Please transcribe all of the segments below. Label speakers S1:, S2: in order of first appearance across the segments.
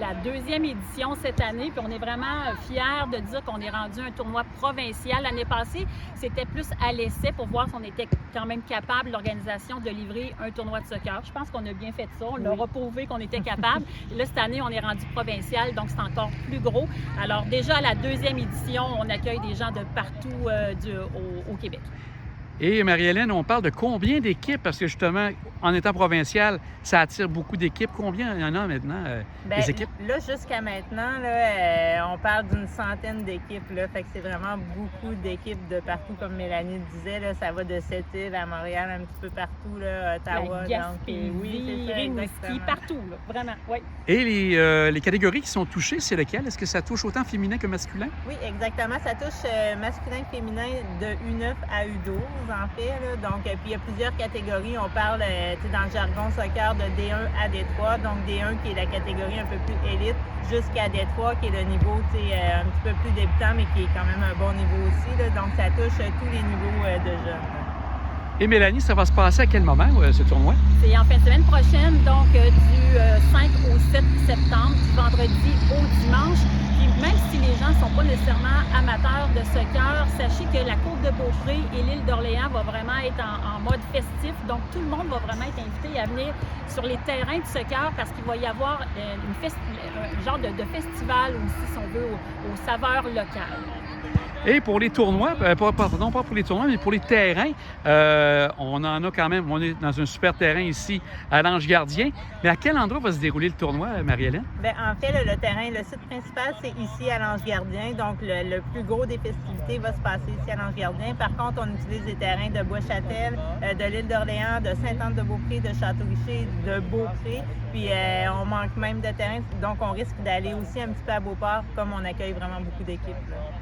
S1: la deuxième édition cette année, puis on est vraiment fiers de dire qu'on est rendu un tournoi provincial. L'année passée, c'était plus à l'essai pour voir si on était quand même capable, l'organisation, de livrer un tournoi de soccer. Je pense qu'on a bien fait ça. On leur a prouvé qu'on était capable. Et là, cette année, on est rendu provincial, donc c'est encore plus gros. Alors déjà, à la deuxième édition, on accueille des gens de partout au Québec.
S2: Et Marie-Hélène, on parle de combien d'équipes? Parce que justement, en étant provincial, ça attire beaucoup d'équipes. Combien il y en a maintenant, des équipes?
S3: Là, jusqu'à maintenant, là, on parle d'une centaine d'équipes. Là, fait que c'est vraiment beaucoup d'équipes de partout, comme Mélanie disait. Là, ça va de Sept-Îles à Montréal, un petit peu partout, là, Ottawa.
S1: Gaspésie,
S3: oui,
S1: Rimouski, partout, là, vraiment, oui.
S2: Et les catégories qui sont touchées, c'est lesquelles? Est-ce que ça touche autant féminin que masculin?
S3: Oui, exactement. Ça touche masculin et féminin de U9 à U12, en fait. Là. Donc, puis il y a plusieurs catégories. On parle, dans le jargon soccer, de D1 à D3. Donc, D1 qui est la catégorie un peu plus élite, jusqu'à D3 qui est le niveau un petit peu plus débutant, mais qui est quand même un bon niveau aussi. Là. Donc, ça touche tous les niveaux de jeunes.
S2: Et Mélanie, ça va se passer à quel moment, ce tournoi?
S1: C'est en fin de semaine prochaine, donc du 5 au 7 septembre, du vendredi au dimanche. Puis même si les gens ne sont pas nécessairement amateurs de soccer, sachez que la Côte de Beaupré et l'île d'Orléans va vraiment être en mode festif. Donc tout le monde va vraiment être invité à venir sur les terrains de soccer parce qu'il va y avoir un genre de festival aussi, si on veut, aux saveurs locales.
S2: Et pour les tournois, pardon, pas pour les tournois, mais pour les terrains, on en a quand même. On est dans un super terrain ici à l'Ange Gardien. Mais à quel endroit va se dérouler le tournoi, Marie-Hélène?
S3: Bien, en fait, le terrain, le site principal, c'est ici à l'Ange Gardien. Donc, le plus gros des festivités va se passer ici à l'Ange Gardien. Par contre, on utilise les terrains de Bois-Châtel, de l'île d'Orléans, de Sainte-Anne-de-Beaupré, de Château-Richer, de Beaupré. Puis, on manque même de terrain. Donc, on risque d'aller aussi un petit peu à Beauport, comme on accueille vraiment beaucoup d'équipes.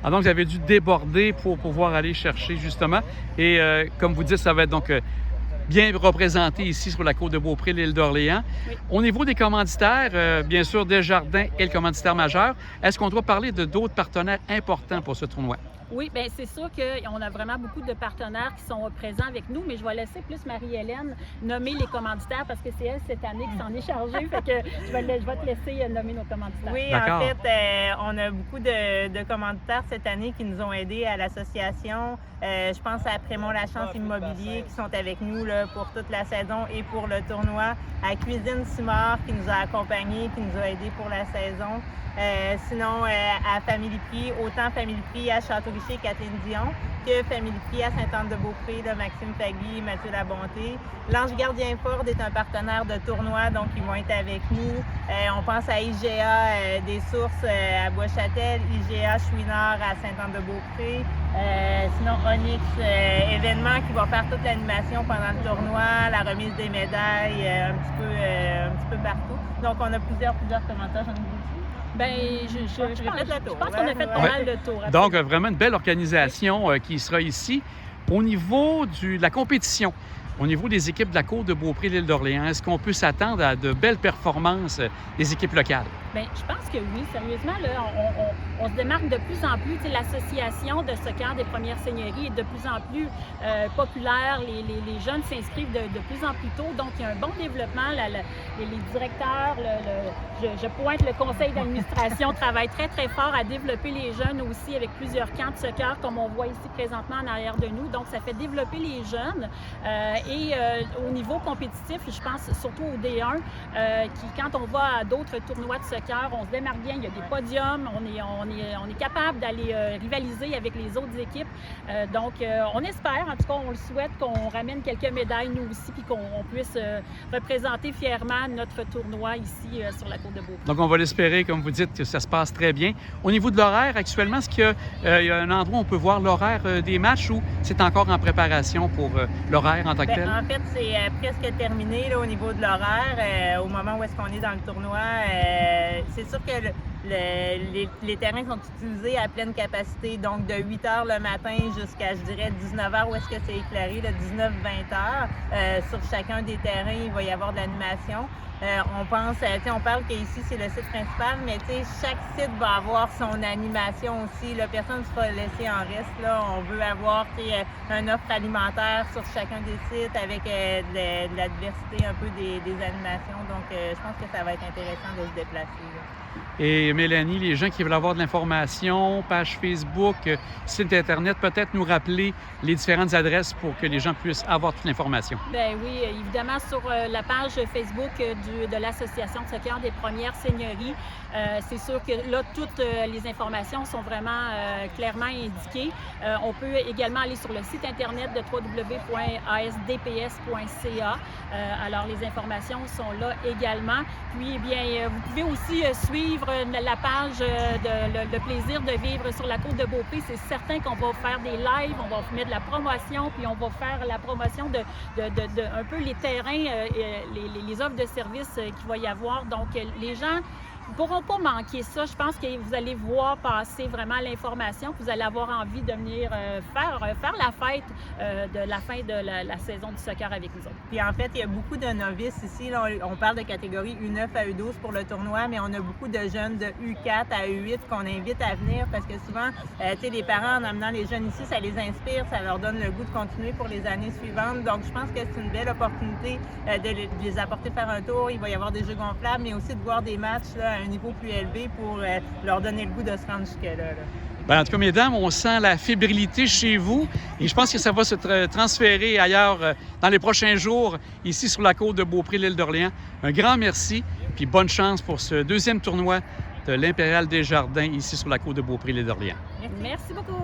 S2: Ah, donc, vous avez dû déborder pour pouvoir aller chercher, justement. Et comme vous dites, ça va être donc bien représenté ici sur la côte de Beaupré, l'île d'Orléans.
S1: Oui.
S2: Au niveau des commanditaires, bien sûr, Desjardins est le commanditaire majeur. Est-ce qu'on doit parler de d'autres partenaires importants pour ce tournoi?
S1: Oui, bien c'est sûr qu'on a vraiment beaucoup de partenaires qui sont présents avec nous, mais je vais laisser plus Marie-Hélène nommer les commanditaires parce que c'est elle cette année qui s'en est chargée. Fait que je vais te laisser nommer nos commanditaires.
S3: Oui,
S2: D'accord.
S3: en fait, on a beaucoup de commanditaires cette année qui nous ont aidés à l'association. Je pense à Prémont-Lachance Immobilier qui sont avec nous là, pour toute la saison et pour le tournoi. À Cuisine Simard qui nous a accompagnés, qui nous a aidés pour la saison. Sinon, à Family Prix, autant Family Prix à Château-Richer, Kathleen Dion, que Family Prix à Sainte-Anne-de-Beaupré, de Maxime Pagui, Mathieu Labonté. L'Ange Gardien Ford est un partenaire de tournoi, donc ils vont être avec nous. On pense à IGA des Sources à Bois-Châtel, IGA Chouinard à Sainte-Anne-de-Beaupré. Sinon, Onyx événement qui va faire toute l'animation pendant le tournoi, la remise des médailles, un petit peu partout. Donc, on a plusieurs commentaires.
S1: Bien, je pense qu'on a fait pas mal de tours.
S2: Donc, vraiment une belle organisation qui sera ici. Au niveau de la compétition, au niveau des équipes de la Côte de Beaupré, l'île d'Orléans, est-ce qu'on peut s'attendre à de belles performances des équipes locales?
S1: Bien, je pense que oui. Sérieusement, là, on se démarque de plus en plus. L'association de soccer des premières seigneuries est de plus en plus populaire. Les jeunes s'inscrivent de plus en plus tôt. Donc, il y a un bon développement. Les directeurs, je pointe le conseil d'administration, travaille très, très fort à développer les jeunes aussi avec plusieurs camps de soccer, comme on voit ici présentement en arrière de nous. Donc, ça fait développer les jeunes. Au niveau compétitif, je pense surtout au D1, qui, quand on va à d'autres tournois de soccer, on se démarque bien, il y a des podiums, on est capable d'aller rivaliser avec les autres équipes. Donc, on espère, en tout cas, on le souhaite, qu'on ramène quelques médailles, nous aussi, puis qu'on puisse représenter fièrement notre tournoi ici sur la Côte de Beaupré.
S2: Donc, on va l'espérer, comme vous dites, que ça se passe très bien. Au niveau de l'horaire, actuellement, est-ce qu'il y a un endroit où on peut voir l'horaire des matchs ou c'est encore en préparation pour l'horaire en tant que tel?
S3: En fait, c'est presque terminé là, au niveau de l'horaire. Au moment où est-ce qu'on est dans le tournoi, c'est sûr que les terrains sont utilisés à pleine capacité, donc de 8 h le matin jusqu'à, je dirais, 19 h où est-ce que c'est éclairé, de 19-20 h. Sur chacun des terrains, il va y avoir de l'animation. On pense, on parle qu'ici, c'est le site principal, mais chaque site va avoir son animation aussi. Là, personne ne sera laissé en reste. Là. On veut avoir une offre alimentaire sur chacun des sites avec de la diversité un peu des animations. Donc, je pense que ça va être intéressant de se déplacer. Là.
S2: Et Mélanie, les gens qui veulent avoir de l'information, page Facebook, site Internet, peut-être nous rappeler les différentes adresses pour que les gens puissent avoir toute l'information.
S1: Bien oui, évidemment, sur la page Facebook de l'Association de soccer des premières seigneuries, c'est sûr que là, toutes les informations sont vraiment clairement indiquées. On peut également aller sur le site Internet de www.asdps.ca. Alors, les informations sont là également. Puis, eh bien, vous pouvez aussi suivre la page Le plaisir de vivre sur la côte de Beaupré. C'est certain qu'on va faire des lives, on va mettre de la promotion, puis on va faire la promotion de un peu les terrains, les offres de services qu'il va y avoir. Donc, les gens ne pourront pas manquer ça. Je pense que vous allez voir passer vraiment l'information, que vous allez avoir envie de venir faire la fête de la fin de la saison du soccer avec nous autres.
S3: Puis en fait, il y a beaucoup de novices ici. Là, on parle de catégorie U9 à U12 pour le tournoi, mais on a beaucoup de jeunes de U4 à U8 qu'on invite à venir parce que souvent, les parents, en amenant les jeunes ici, ça les inspire, ça leur donne le goût de continuer pour les années suivantes. Donc, je pense que c'est une belle opportunité de les apporter faire un tour. Il va y avoir des jeux gonflables, mais aussi de voir des matchs là, à un niveau plus élevé pour leur donner le goût de se rendre jusque-là. Là.
S2: Bien, en tout cas, mesdames, on sent la fébrilité chez vous et je pense que ça va se transférer ailleurs dans les prochains jours, ici sur la côte de Beaupré, l'île d'Orléans. Un grand merci puis bonne chance pour ce deuxième tournoi de l'Impérial Desjardins ici sur la côte de Beaupré, l'île d'Orléans.
S1: Merci beaucoup.